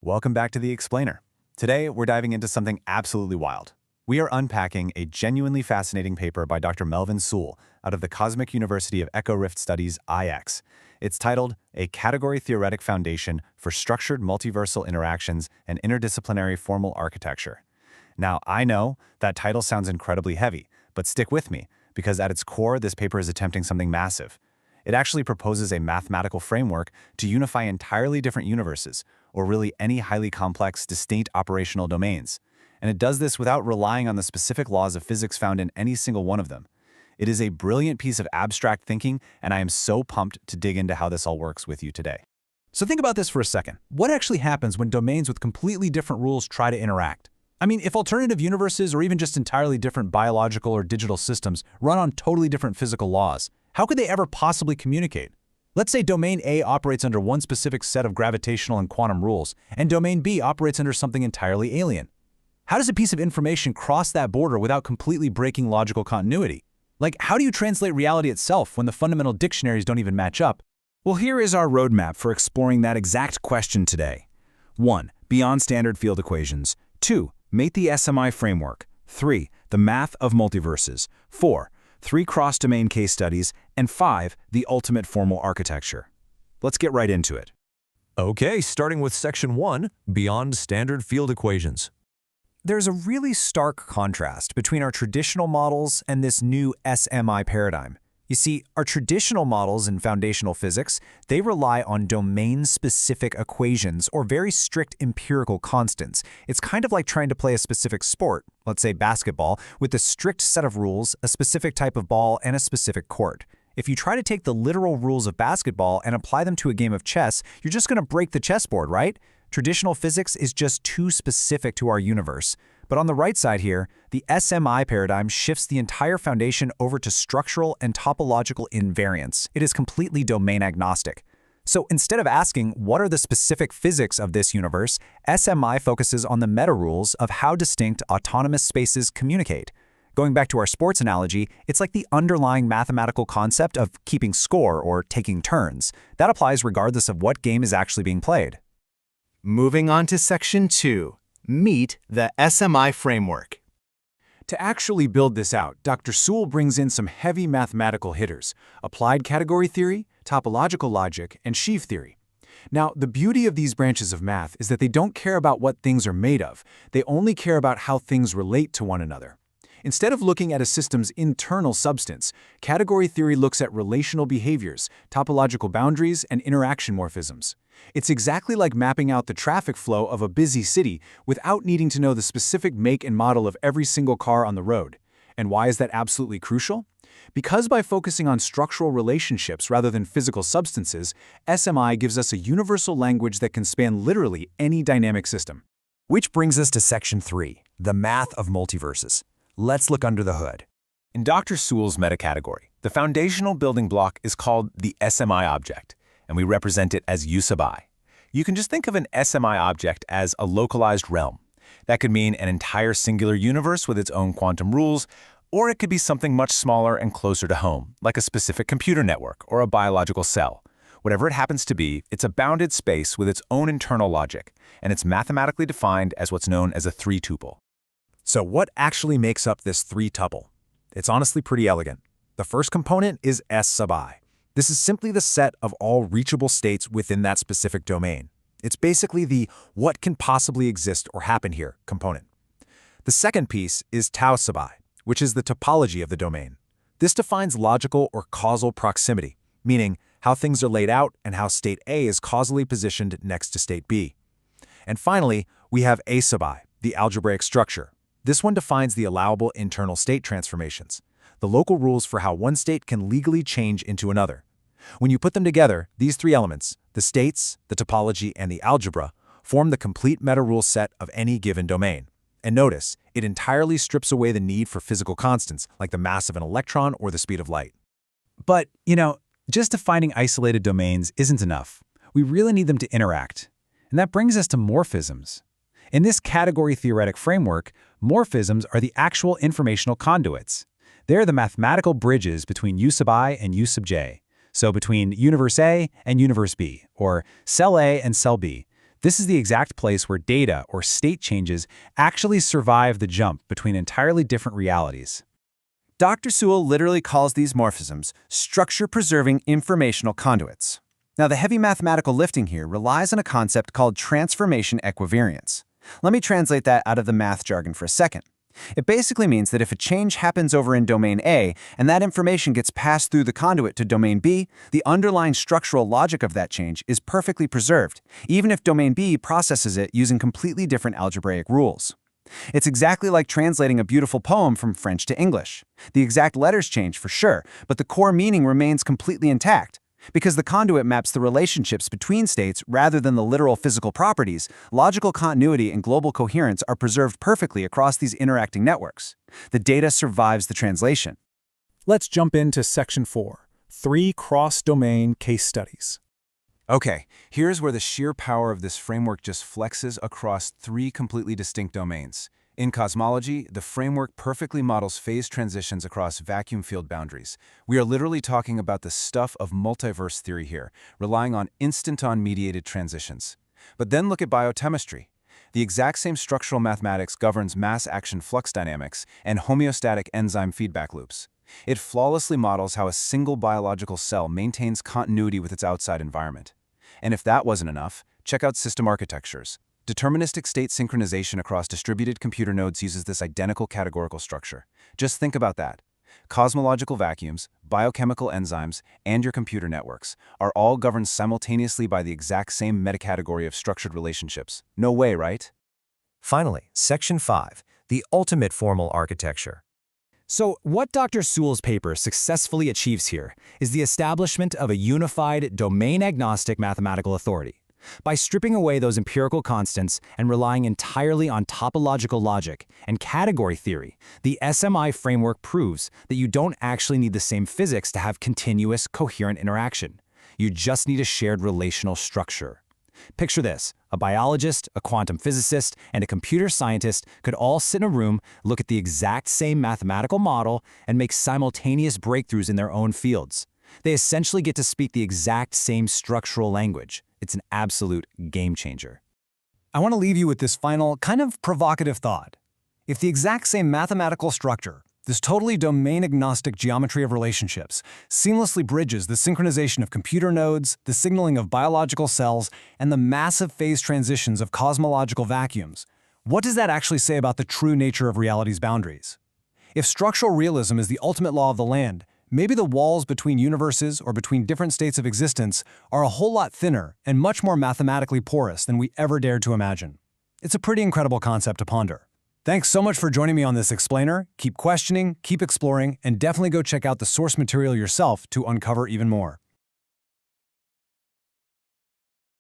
Welcome back to The Explainer. Today, we're diving into something absolutely wild. We are unpacking a genuinely fascinating paper by Dr. Melvin Sewell out of the Cosmic University of Echo Rift Studies, IX. It's titled A Category-Theoretic Foundation for Structured Multiversal Interactions and Interdisciplinary Formal Architecture. Now, I know that title sounds incredibly heavy, but stick with me, because at its core, this paper is attempting something massive. It actually proposes a mathematical framework to unify entirely different universes, or really any highly complex, distinct operational domains. And it does this without relying on the specific laws of physics found in any single one of them. It is a brilliant piece of abstract thinking, and I am so pumped to dig into how this all works with you today. So think about this for a second. What actually happens when domains with completely different rules try to interact? I mean, if alternative universes or even just entirely different biological or digital systems run on totally different physical laws, how could they ever possibly communicate? Let's say domain A operates under one specific set of gravitational and quantum rules, and domain B operates under something entirely alien. How does a piece of information cross that border without completely breaking logical continuity? Like, how do you translate reality itself when the fundamental dictionaries don't even match up? Well, here is our roadmap for exploring that exact question today. 1. Beyond standard field equations. 2. Mate the SMI framework. 3. The math of multiverses. 4. 3 cross-domain case studies, and 5, the ultimate formal architecture. Let's get right into it. Okay, starting with section 1, beyond standard field equations. There's a really stark contrast between our traditional models and this new SMI paradigm. You see, our traditional models in foundational physics, they rely on domain-specific equations or very strict empirical constants. It's kind of like trying to play a specific sport, let's say basketball, with a strict set of rules, a specific type of ball, and a specific court. If you try to take the literal rules of basketball and apply them to a game of chess, you're just going to break the chessboard, right? Traditional physics is just too specific to our universe. But on the right side here, the SMI paradigm shifts the entire foundation over to structural and topological invariants. It is completely domain-agnostic. So instead of asking what are the specific physics of this universe, SMI focuses on the meta-rules of how distinct autonomous spaces communicate. Going back to our sports analogy, it's like the underlying mathematical concept of keeping score or taking turns. That applies regardless of what game is actually being played. Moving on to section 2. Meet the SMI framework. To actually build this out, Dr. Sewell brings in some heavy mathematical hitters: applied category theory, topological logic, and Sheaf theory. Now, the beauty of these branches of math is that they don't care about what things are made of. They only care about how things relate to one another. Instead of looking at a system's internal substance, category theory looks at relational behaviors, topological boundaries, and interaction morphisms. It's exactly like mapping out the traffic flow of a busy city without needing to know the specific make and model of every single car on the road. And why is that absolutely crucial? Because by focusing on structural relationships rather than physical substances, SMI gives us a universal language that can span literally any dynamic system. Which brings us to section 3, the math of multiverses. Let's look under the hood. In Dr. Sewell's metacategory, the foundational building block is called the SMI object, and we represent it as U sub I. You can just think of an SMI object as a localized realm. That could mean an entire singular universe with its own quantum rules, or it could be something much smaller and closer to home, like a specific computer network or a biological cell. Whatever it happens to be, it's a bounded space with its own internal logic, and it's mathematically defined as what's known as a 3-tuple. So what actually makes up this 3-tuple? It's honestly pretty elegant. The first component is S sub I. This is simply the set of all reachable states within that specific domain. It's basically the what can possibly exist or happen here component. The second piece is tau sub I, which is the topology of the domain. This defines logical or causal proximity, meaning how things are laid out and how state A is causally positioned next to state B. And finally, we have A sub I, the algebraic structure. This one defines the allowable internal state transformations, the local rules for how one state can legally change into another. When you put them together, these 3 elements, the states, the topology, and the algebra, form the complete meta-rule set of any given domain. And notice, it entirely strips away the need for physical constants, like the mass of an electron or the speed of light. But, just defining isolated domains isn't enough. We really need them to interact. And that brings us to morphisms. In this category-theoretic framework, morphisms are the actual informational conduits. They're the mathematical bridges between U sub I and U sub j. So between universe A and universe B, or cell A and cell B. This is the exact place where data or state changes actually survive the jump between entirely different realities. Dr. Sewell literally calls these morphisms structure-preserving informational conduits. Now, the heavy mathematical lifting here relies on a concept called transformation equivariance. Let me translate that out of the math jargon for a second. It basically means that if a change happens over in domain A and that information gets passed through the conduit to domain B, the underlying structural logic of that change is perfectly preserved, even if domain B processes it using completely different algebraic rules. It's exactly like translating a beautiful poem from French to English. The exact letters change for sure, but the core meaning remains completely intact. Because the conduit maps the relationships between states rather than the literal physical properties, logical continuity and global coherence are preserved perfectly across these interacting networks. The data survives the translation. Let's jump into Section 4, 3 cross-domain case studies. Okay, here's where the sheer power of this framework just flexes across 3 completely distinct domains. In cosmology, the framework perfectly models phase transitions across vacuum field boundaries. We are literally talking about the stuff of multiverse theory here, relying on instanton-mediated transitions. But then look at biochemistry. The exact same structural mathematics governs mass-action flux dynamics and homeostatic enzyme feedback loops. It flawlessly models how a single biological cell maintains continuity with its outside environment. And if that wasn't enough, check out system architectures. Deterministic state synchronization across distributed computer nodes uses this identical categorical structure. Just think about that. Cosmological vacuums, biochemical enzymes, and your computer networks are all governed simultaneously by the exact same metacategory of structured relationships. No way, right? Finally, Section 5, the ultimate formal architecture. So what Dr. Sewell's paper successfully achieves here is the establishment of a unified domain-agnostic mathematical authority. By stripping away those empirical constants and relying entirely on topological logic and category theory, the SMI framework proves that you don't actually need the same physics to have continuous, coherent interaction. You just need a shared relational structure. Picture this: a biologist, a quantum physicist, and a computer scientist could all sit in a room, look at the exact same mathematical model, and make simultaneous breakthroughs in their own fields. They essentially get to speak the exact same structural language. It's an absolute game changer. I want to leave you with this final, kind of provocative thought. If the exact same mathematical structure, this totally domain-agnostic geometry of relationships, seamlessly bridges the synchronization of computer nodes, the signaling of biological cells, and the massive phase transitions of cosmological vacuums, what does that actually say about the true nature of reality's boundaries? If structural realism is the ultimate law of the land, maybe the walls between universes or between different states of existence are a whole lot thinner and much more mathematically porous than we ever dared to imagine. It's a pretty incredible concept to ponder. Thanks so much for joining me on this explainer. Keep questioning, keep exploring, and definitely go check out the source material yourself to uncover even more.